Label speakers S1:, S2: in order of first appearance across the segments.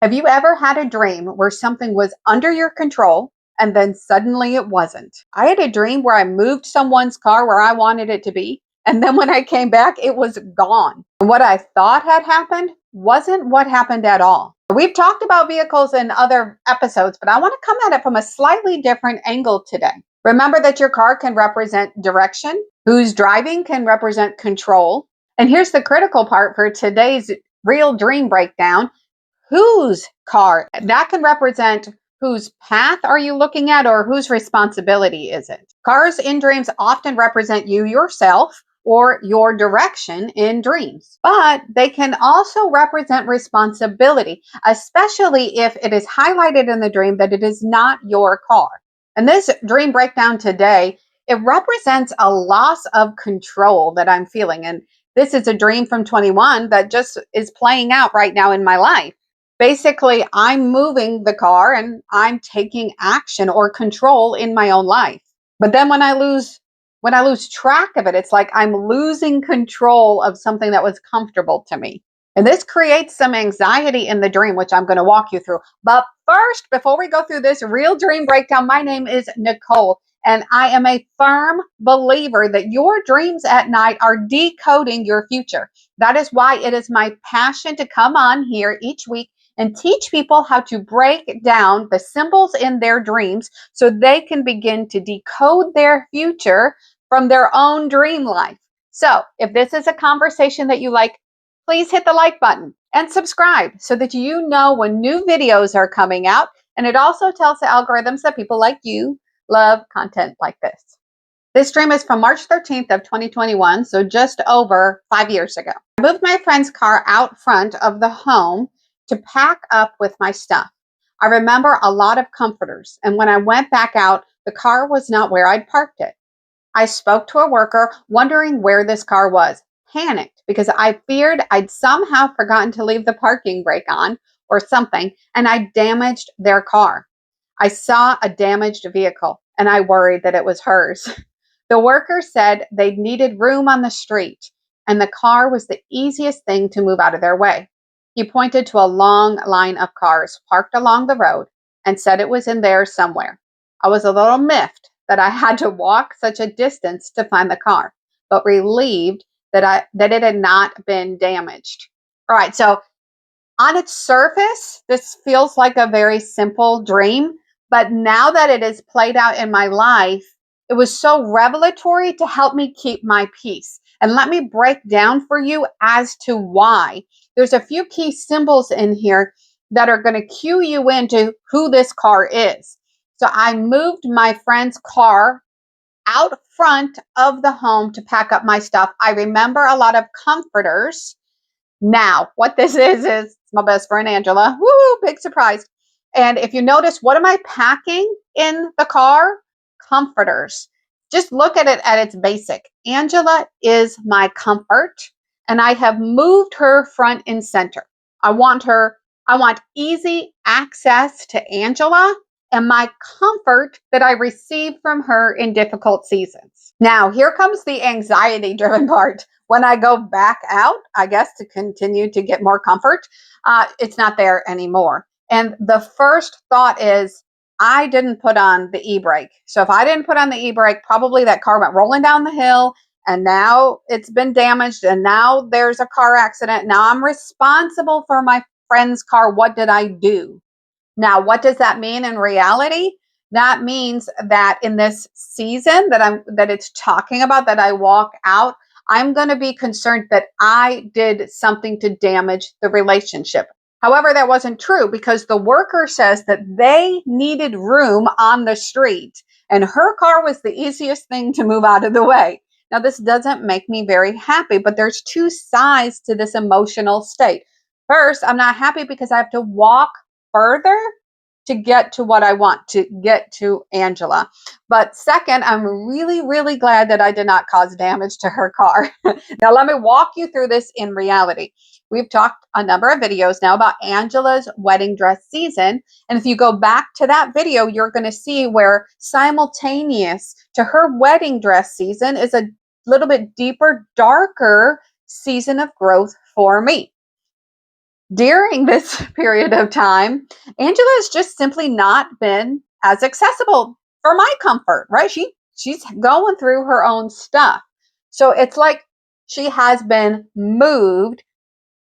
S1: Have you ever had a dream where something was under your control and then suddenly it wasn't? I had a dream where I moved someone's car where I wanted it to be. And then when I came back, it was gone. And what I thought had happened wasn't what happened at all. We've talked about vehicles in other episodes, but I want to come at it from a slightly different angle today. Remember that your car can represent direction, who's driving can represent control. And here's the critical part for today's real dream breakdown. Whose car? That can represent whose path are you looking at or whose responsibility is it? Cars in dreams often represent you yourself or your direction in dreams, but they can also represent responsibility, especially if it is highlighted in the dream that it is not your car. And this dream breakdown today, it represents a loss of control that I'm feeling. And this is a dream from 21 that just is playing out right now in my life. Basically, I'm moving the car and I'm taking action or control in my own life. But then when I lose track of it, it's like I'm losing control of something that was comfortable to me. And this creates some anxiety in the dream, which I'm going to walk you through. But first, before we go through this real dream breakdown, my name is Nicole, and I am a firm believer that your dreams at night are decoding your future. That is why it is my passion to come on here each week and teach people how to break down the symbols in their dreams so they can begin to decode their future from their own dream life. So if this is a conversation that you like, please hit the like button and subscribe so that you know when new videos are coming out. And it also tells the algorithms that people like you love content like this. This dream is from March 13th of 2021, so just over 5 years ago. I moved my friend's car out front of the home to pack up with my stuff. I remember a lot of comforters, and when I went back out, the car was not where I'd parked it. I spoke to a worker, wondering where this car was, panicked because I feared I'd somehow forgotten to leave the parking brake on or something, and I damaged their car. I saw a damaged vehicle, and I worried that it was hers. The worker said they needed room on the street, and the car was the easiest thing to move out of their way. He pointed to a long line of cars parked along the road and said it was in there somewhere. I was a little miffed that I had to walk such a distance to find the car, but relieved that it had not been damaged. All right, so on its surface, this feels like a very simple dream, but now that it is played out in my life, it was so revelatory to help me keep my peace. And let me break down for you as to why. There's a few key symbols in here that are going to cue you into who this car is. So I moved my friend's car out front of the home to pack up my stuff. I remember a lot of comforters. Now, what this is my best friend Angela. Woo, big surprise. And if you notice, what am I packing in the car? Comforters. Just look at it at its basic. Angela is my comfort, and I have moved her front and center. I want easy access to Angela and my comfort that I receive from her in difficult seasons. Now, here comes the anxiety driven part. When I go back out, I guess to continue to get more comfort, it's not there anymore. And the first thought is, I didn't put on the e-brake. So if I didn't put on the e-brake, probably that car went rolling down the hill and now it's been damaged and now there's a car accident. Now I'm responsible for my friend's car. What did I do? Now, what does that mean in reality? That means that in this season that it's talking about, that I walk out, I'm going to be concerned that I did something to damage the relationship. However, that wasn't true because the worker says that they needed room on the street and her car was the easiest thing to move out of the way. Now, this doesn't make me very happy, but there's two sides to this emotional state. First, I'm not happy because I have to walk further to get to what I want, to get to Angela. But second, I'm really, really glad that I did not cause damage to her car. Now, let me walk you through this in reality. We've talked a number of videos now about Angela's wedding dress season. And if you go back to that video, you're going to see where simultaneous to her wedding dress season is a little bit deeper, darker season of growth for me. During this period of time, Angela has just simply not been as accessible for my comfort, right? She's going through her own stuff. So it's like she has been moved.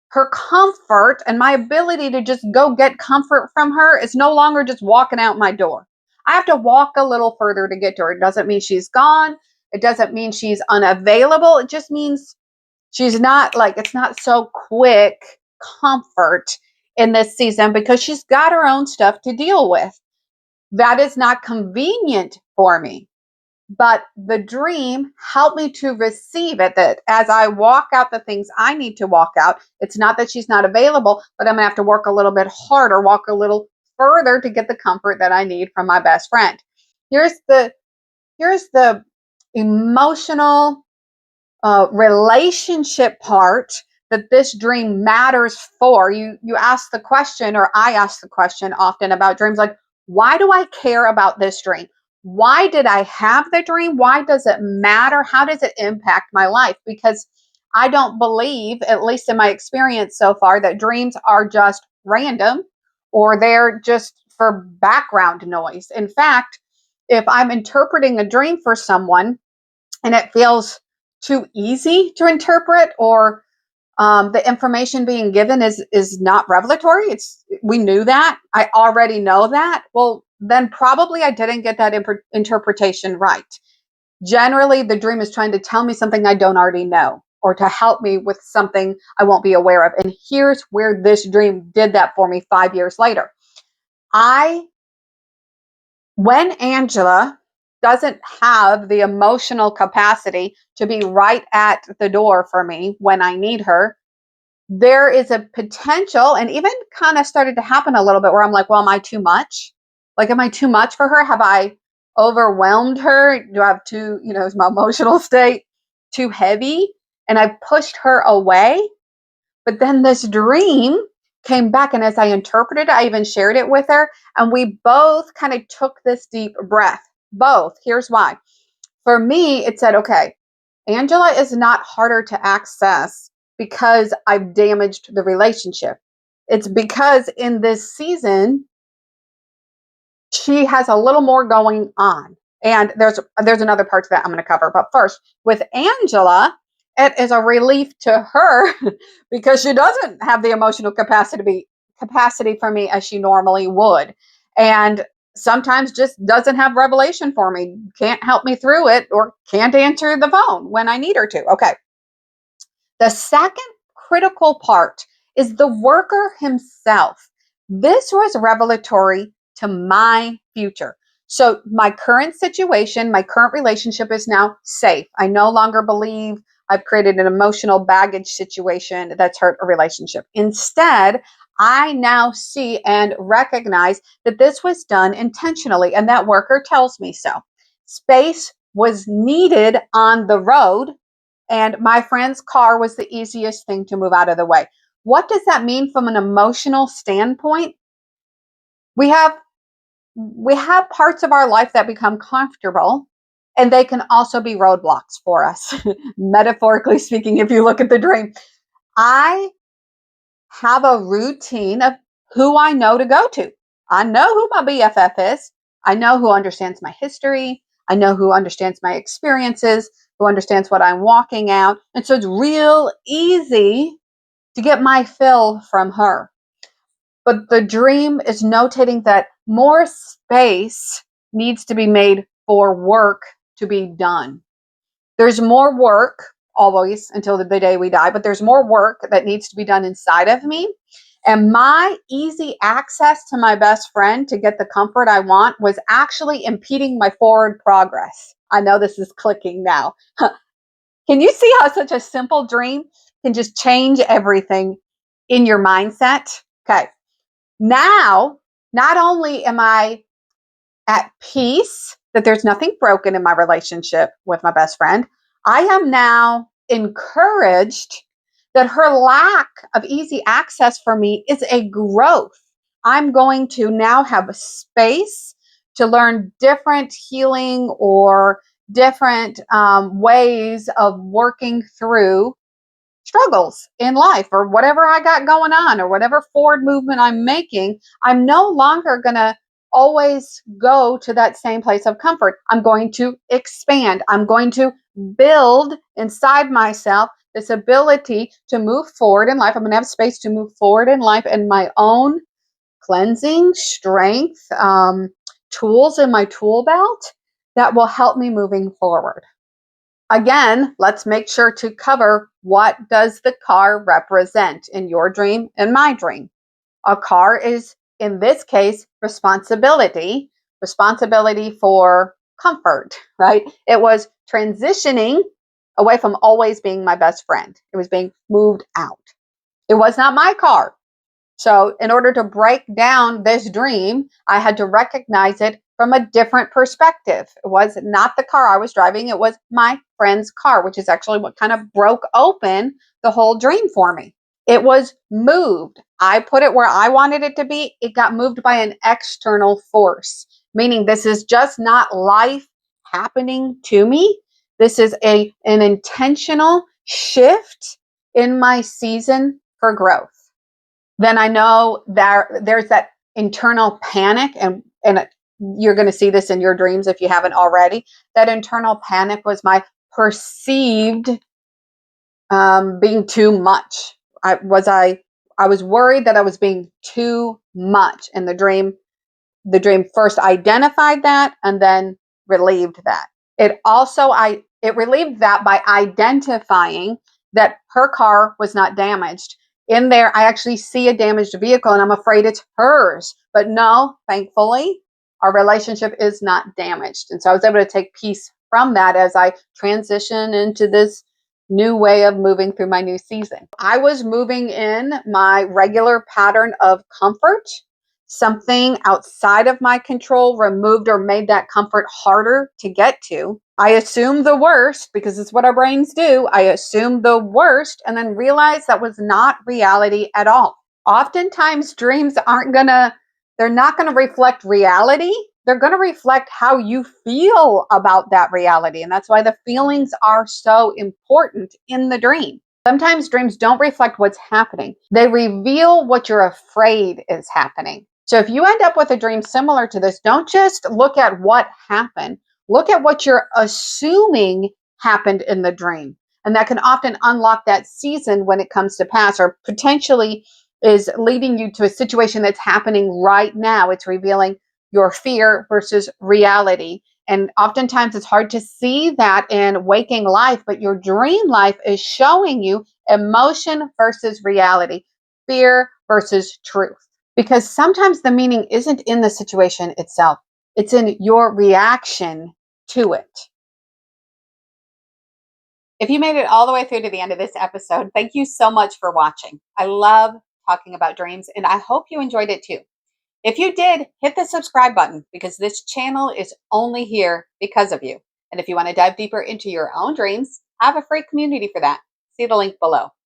S1: Her comfort and my ability to just go get comfort from her is no longer just walking out my door. I have to walk a little further to get to her. It doesn't mean she's gone. It doesn't mean she's unavailable. It just means she's not like, it's not so quick comfort in this season because she's got her own stuff to deal with. That is not convenient for me. But the dream helped me to receive it, that as I walk out the things I need to walk out, it's not that she's not available, but I'm going to have to work a little bit harder, walk a little further to get the comfort that I need from my best friend. Here's the emotional relationship part that this dream matters for. You ask the question, or I ask the question often about dreams, like, why do I care about this dream? Why did I have the dream? Why does it matter? How does it impact my life? Because I don't believe, at least in my experience so far, that dreams are just random or they're just for background noise. In fact, if I'm interpreting a dream for someone and it feels too easy to interpret, or the information being given is not revelatory, we knew that, I already know that, well, then probably I didn't get that interpretation right. Generally, the dream is trying to tell me something I don't already know, or to help me with something I won't be aware of. And here's where this dream did that for me 5 years later. When Angela doesn't have the emotional capacity to be right at the door for me when I need her, there is a potential, and even kind of started to happen a little bit, where I'm like, well, am I too much? Like, am I too much for her? Have I overwhelmed her? Do I have is my emotional state too heavy? And I've pushed her away. But then this dream came back, and as I interpreted it, I even shared it with her, and we both kind of took this deep breath. Both. Here's why. For me, it said, okay, Angela is not harder to access because I've damaged the relationship. It's because in this season, she has a little more going on. And there's another part to that I'm going to cover. But first, with Angela, it is a relief to her because she doesn't have the emotional capacity for me as she normally would. And sometimes just doesn't have revelation for me, can't help me through it, or can't answer the phone when I need her to. Okay. The second critical part is the worker himself. This was revelatory to my future. So, my current situation, my current relationship is now safe. I no longer believe I've created an emotional baggage situation that's hurt a relationship. Instead, I now see and recognize that this was done intentionally, and that worker tells me so. Space was needed on the road, and my friend's car was the easiest thing to move out of the way. What does that mean from an emotional standpoint? We have parts of our life that become comfortable, and they can also be roadblocks for us. Metaphorically speaking, if you look at the dream, I have a routine of who I know to go to. I know who my BFF is. I know who understands my history. I know who understands my experiences, who understands what I'm walking out. And so it's real easy to get my fill from her. But the dream is notating that more space needs to be made for work to be done. There's more work always until the day we die, but there's more work that needs to be done inside of me. And my easy access to my best friend to get the comfort I want was actually impeding my forward progress. I know this is clicking now. Can you see how such a simple dream can just change everything in your mindset? Okay. Now, not only am I at peace that there's nothing broken in my relationship with my best friend, I am now encouraged that her lack of easy access for me is a growth. I'm going to now have a space to learn different healing or different ways of working through struggles in life or whatever I got going on or whatever forward movement I'm making, I'm no longer going to always go to that same place of comfort. I'm going to expand. I'm going to build inside myself this ability to move forward in life. I'm going to have space to move forward in life and my own cleansing, strength, tools in my tool belt that will help me moving forward. Again, let's make sure to cover what does the car represent in your dream and my dream. A car is, in this case, responsibility for comfort, right? It was transitioning away from always being my best friend. It was being moved out. It was not my car. So in order to break down this dream, I had to recognize it from a different perspective. It was not the car I was driving. It was my friend's car, which is actually what kind of broke open the whole dream for me. It was moved. I put it where I wanted it to be. It got moved by an external force, meaning this is just not life happening to me. This is an intentional shift in my season for growth. Then I know there's that internal panic, and you're going to see this in your dreams if you haven't already. That internal panic was my perceived being too much. I was worried that I was being too much, and the dream first identified that and then relieved that. It relieved that by identifying that her car was not damaged. In there, I actually see a damaged vehicle and I'm afraid it's hers. But no, thankfully, our relationship is not damaged. And so I was able to take peace from that as I transition into this new way of moving through my new season. I was moving in my regular pattern of comfort. Something outside of my control removed or made that comfort harder to get to. I assumed the worst because it's what our brains do. I assumed the worst and then realized that was not reality at all. Oftentimes dreams they're not going to reflect reality. They're going to reflect how you feel about that reality. And that's why the feelings are so important in the dream. Sometimes dreams don't reflect what's happening. They reveal what you're afraid is happening. So if you end up with a dream similar to this, don't just look at what happened. Look at what you're assuming happened in the dream. And that can often unlock that season when it comes to pass, or potentially is leading you to a situation that's happening right now. It's revealing your fear versus reality. And oftentimes it's hard to see that in waking life, but your dream life is showing you emotion versus reality, fear versus truth. Because sometimes the meaning isn't in the situation itself. It's in your reaction to it. If you made it all the way through to the end of this episode, thank you so much for watching. I love talking about dreams, and I hope you enjoyed it too. If you did, hit the subscribe button because this channel is only here because of you. And if you want to dive deeper into your own dreams, I have a free community for that. See the link below.